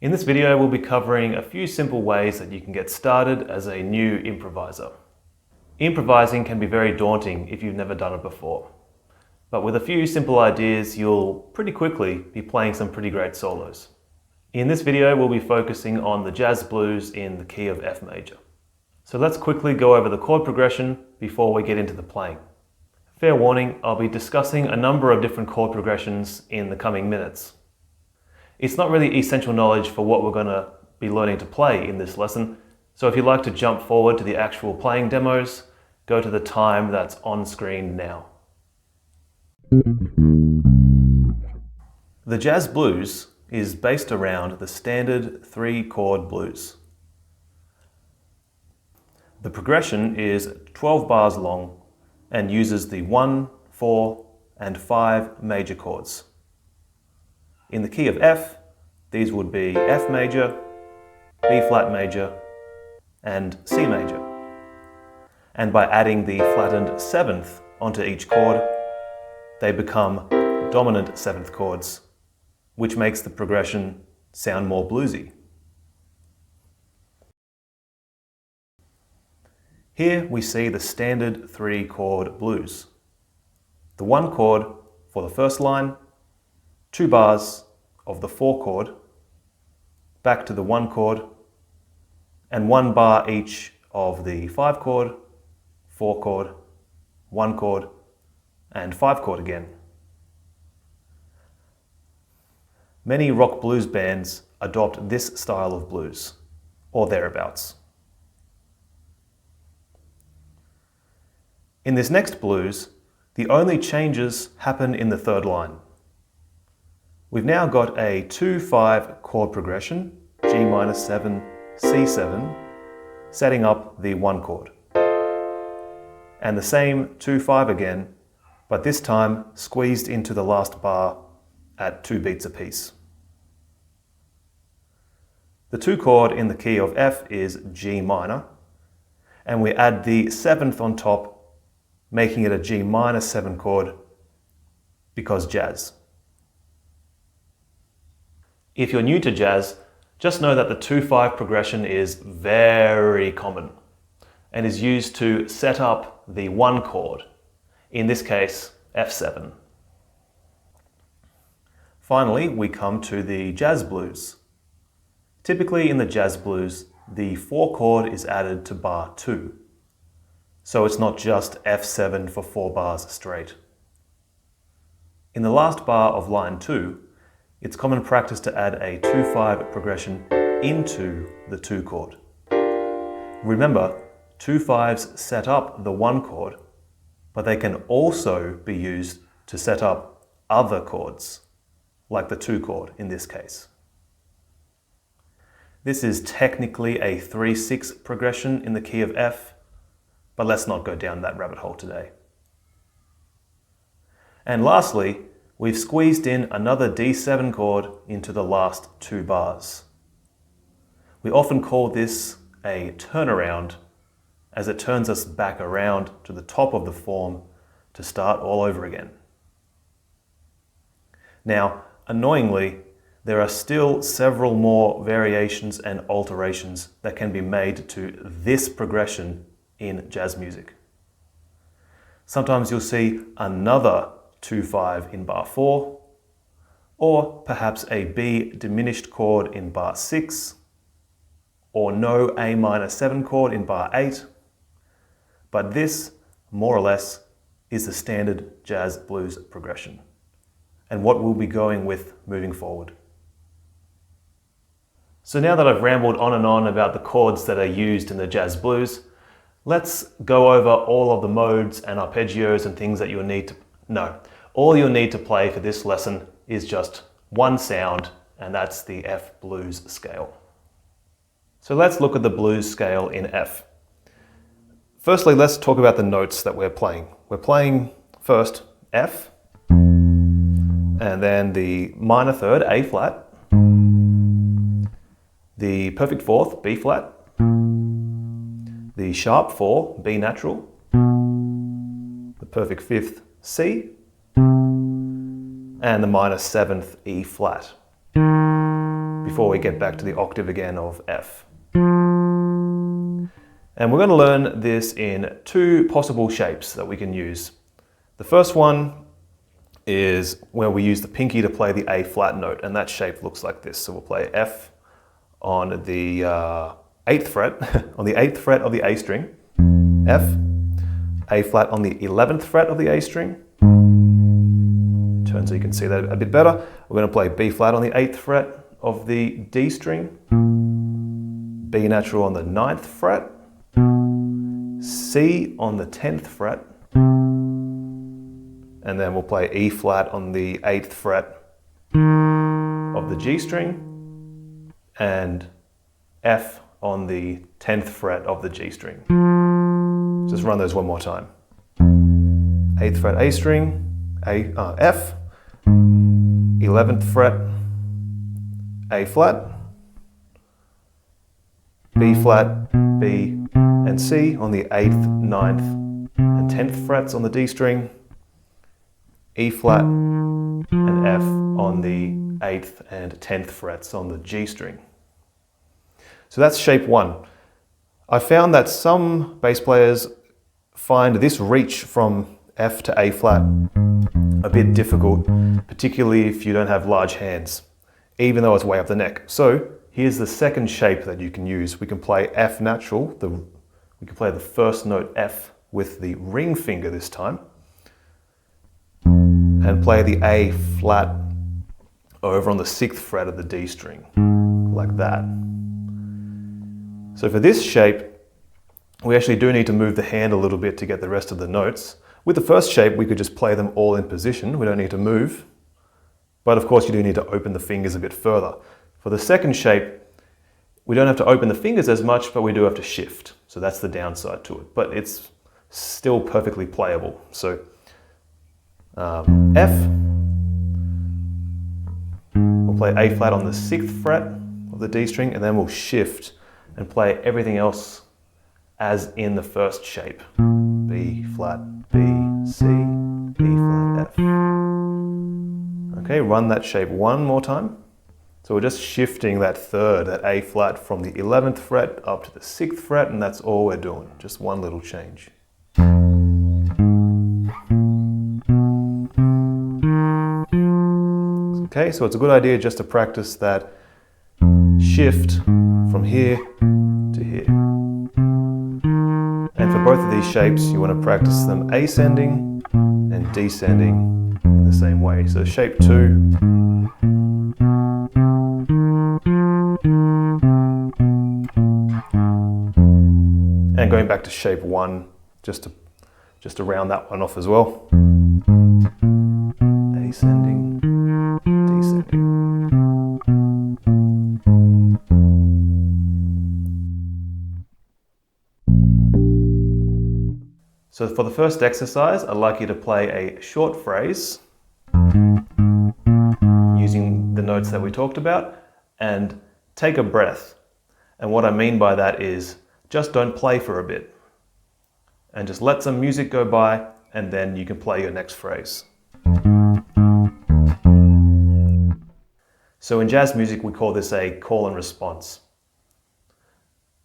In this video, we'll be covering a few simple ways that you can get started as a new improviser. Improvising can be very daunting if you've never done it before. But with a few simple ideas, you'll pretty quickly be playing some pretty great solos. In this video, we'll be focusing on the jazz blues in the key of F major. So let's quickly go over the chord progression before we get into the playing. Fair warning, I'll be discussing a number of different chord progressions in the coming minutes. It's not really essential knowledge for what we're going to be learning to play in this lesson, so if you'd like to jump forward to the actual playing demos, go to the time that's on screen now. The jazz blues is based around the standard 3-chord blues. The progression is 12 bars long and uses the 1, 4, and 5 major chords. In the key of F, these would be F major, B flat major, and C major. And by adding the flattened 7th onto each chord, they become dominant 7th chords, which makes the progression sound more bluesy. Here we see the standard 3-chord blues. The 1 chord for the first line, 2 bars of the 4 chord, back to the 1 chord, and 1 bar each of the 5 chord, 4 chord, 1 chord, and 5 chord again. Many rock blues bands adopt this style of blues, or thereabouts. In this next blues, the only changes happen in the 3rd line. We've now got a 2-5 chord progression, G minor 7, C7, setting up the 1 chord. And the same 2-5 again, but this time squeezed into the last bar at 2 beats apiece. The 2 chord in the key of F is G minor, and we add the 7th on top, making it a G minor 7 chord because jazz. If you're new to jazz, just know that the 2-5 progression is very common and is used to set up the 1 chord, in this case F7. Finally, we come to the jazz blues. Typically in the jazz blues, the 4 chord is added to bar 2. So it's not just F7 for 4 bars straight. In the last bar of line 2, it's common practice to add a 2-5 progression into the 2 chord. Remember, 2-5s set up the 1 chord, but they can also be used to set up other chords, like the 2 chord in this case. This is technically a 3-6 progression in the key of F, but let's not go down that rabbit hole today. And lastly, we've squeezed in another D7 chord into the last 2 bars. We often call this a turnaround, as it turns us back around to the top of the form to start all over again. Now, annoyingly, there are still several more variations and alterations that can be made to this progression in jazz music. Sometimes you'll see another 2-5 in bar 4, or perhaps a B diminished chord in bar 6, or no A minor 7 chord in bar 8, but this, more or less, is the standard jazz blues progression, and what we'll be going with moving forward. So now that I've rambled on and on about the chords that are used in the jazz blues, let's go over all of the modes and arpeggios and things that you'll need to all you'll need to play for this lesson is just one sound, and that's the F blues scale. So let's look at the blues scale in F. Firstly, let's talk about the notes that we're playing. We're playing first F, and then the minor 3rd, A flat, the perfect 4th, B flat, the sharp 4, B natural, the perfect 5th, C, and the minor 7th, E flat. before we get back to the octave again of F. And we're going to learn this in two possible shapes that we can use. The first one is where we use the pinky to play the A flat note, and that shape looks like this. So we'll play F on the 8th fret, on the 8th fret of the A string, F, A flat on the 11th fret of the A string. Turn so you can see that a bit better. We're going to play B flat on the 8th fret of the D string, B natural on the 9th fret, C on the 10th fret, and then we'll play E flat on the 8th fret of the G string, and F on the 10th fret of the G string. Just run those one more time. 8th fret A string, F, 11th fret A flat, B flat, B and C on the 8th, 9th and 10th frets on the D string, E flat and F on the 8th and 10th frets on the G string. So that's shape one. I found that some bass players find this reach from F to A flat a bit difficult, particularly if you don't have large hands, even though it's way up the neck. So here's the second shape that you can use. We can play F natural, we can play the first note F with the ring finger this time, and play the A flat over on the 6th fret of the D string, like that. So for this shape, we actually do need to move the hand a little bit to get the rest of the notes. With the first shape, we could just play them all in position. We don't need to move. But of course, you do need to open the fingers a bit further. For the second shape, we don't have to open the fingers as much, but we do have to shift. So that's the downside to it. But it's still perfectly playable. So F, we'll play A flat on the 6th fret of the D string, and then we'll shift and play everything else as in the first shape. B flat, B, C, E flat, F. Okay, run that shape one more time. So we're just shifting that third, that A flat, from the 11th fret up to the 6th fret, and that's all we're doing, just one little change. Okay, so it's a good idea just to practice that shift from here to here. And for both of these shapes, you want to practice them ascending and descending in the same way. So shape 2. And going back to shape 1, just to round that one off as well. Ascending, descending. So for the first exercise, I'd like you to play a short phrase using the notes that we talked about, and take a breath. And what I mean by that is just don't play for a bit and just let some music go by, and then you can play your next phrase. So in jazz music, we call this a call and response.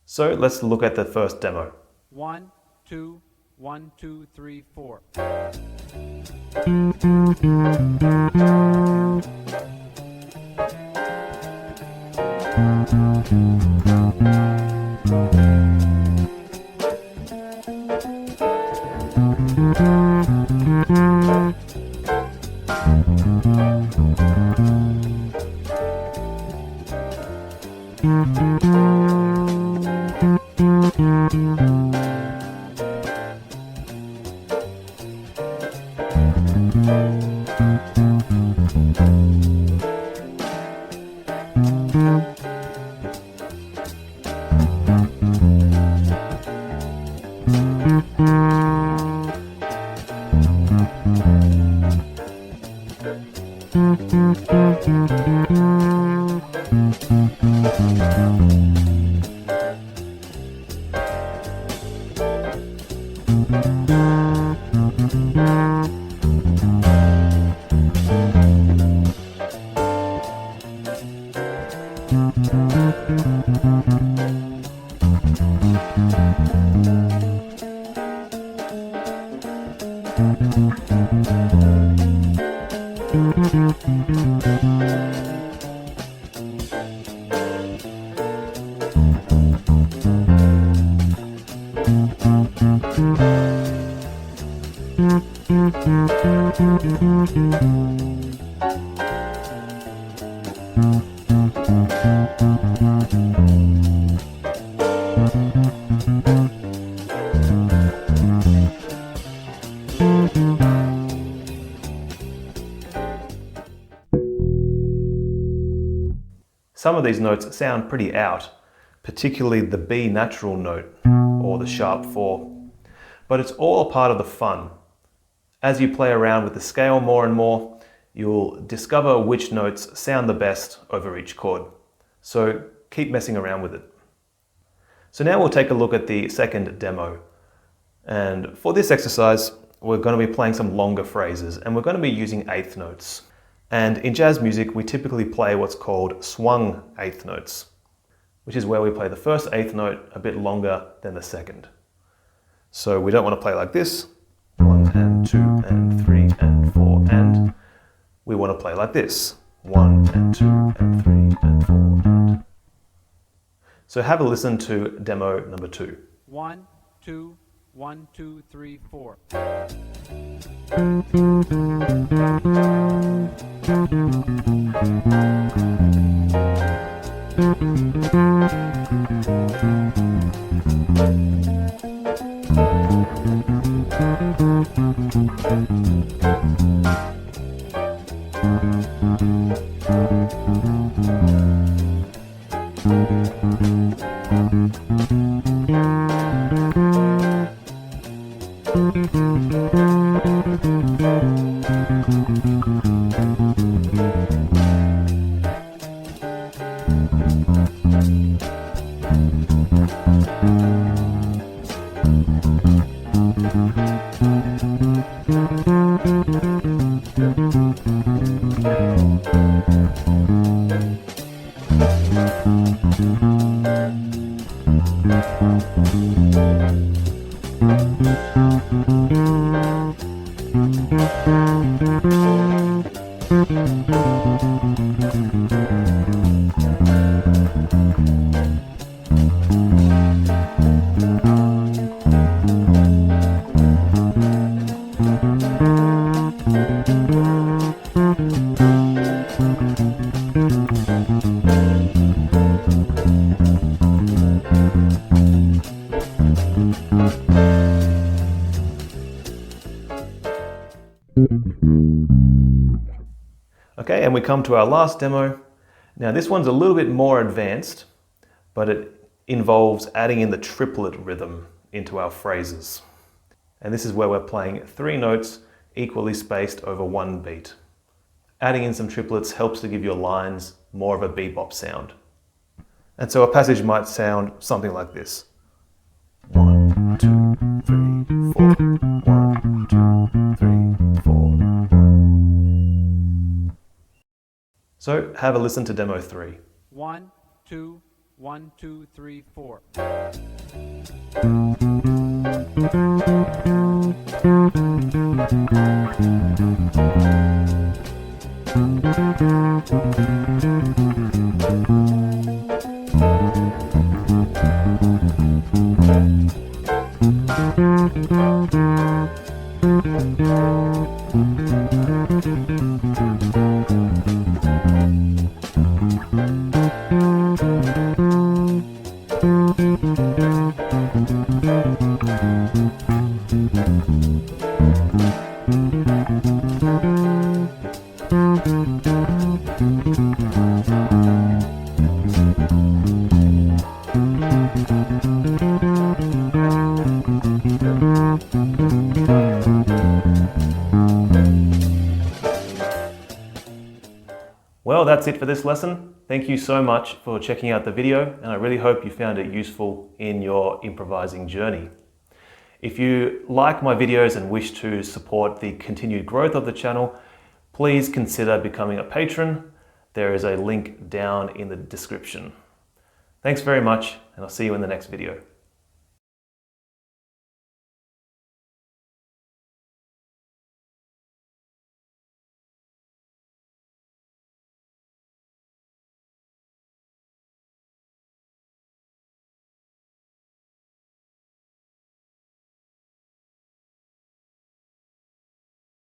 So let's look at the first demo. 1, 2, 1, 2, 3, 4. Some of these notes sound pretty out, particularly the B natural note or the sharp 4. But it's all a part of the fun. As you play around with the scale more and more, you'll discover which notes sound the best over each chord. So keep messing around with it. So now we'll take a look at the second demo. And for this exercise, we're going to be playing some longer phrases, and we're going to be using eighth notes. And in jazz music, we typically play what's called swung eighth notes, which is where we play the first eighth note a bit longer than the second. So we don't want to play like this, 1 and 2 and 3 and 4, and we want to play like this, 1 and 2 and 3 and 4 and. So have a listen to demo number 2. 1, 2, 1, 2, 3, 4. Okay, and we come to our last demo. Now this one's a little bit more advanced, but it involves adding in the triplet rhythm into our phrases. And this is where we're playing 3 notes equally spaced over 1 beat. Adding in some triplets helps to give your lines more of a bebop sound. And so a passage might sound something like this. 1, 2, 3, 4. 1, 2, 3, 4. So have a listen to demo 3. 1, 2, 1, 2, 3, 4. Well, that's it for this lesson. Thank you so much for checking out the video, and I really hope you found it useful in your improvising journey. If you like my videos and wish to support the continued growth of the channel, please consider becoming a patron. There is a link down in the description. Thanks very much, and I'll see you in the next video.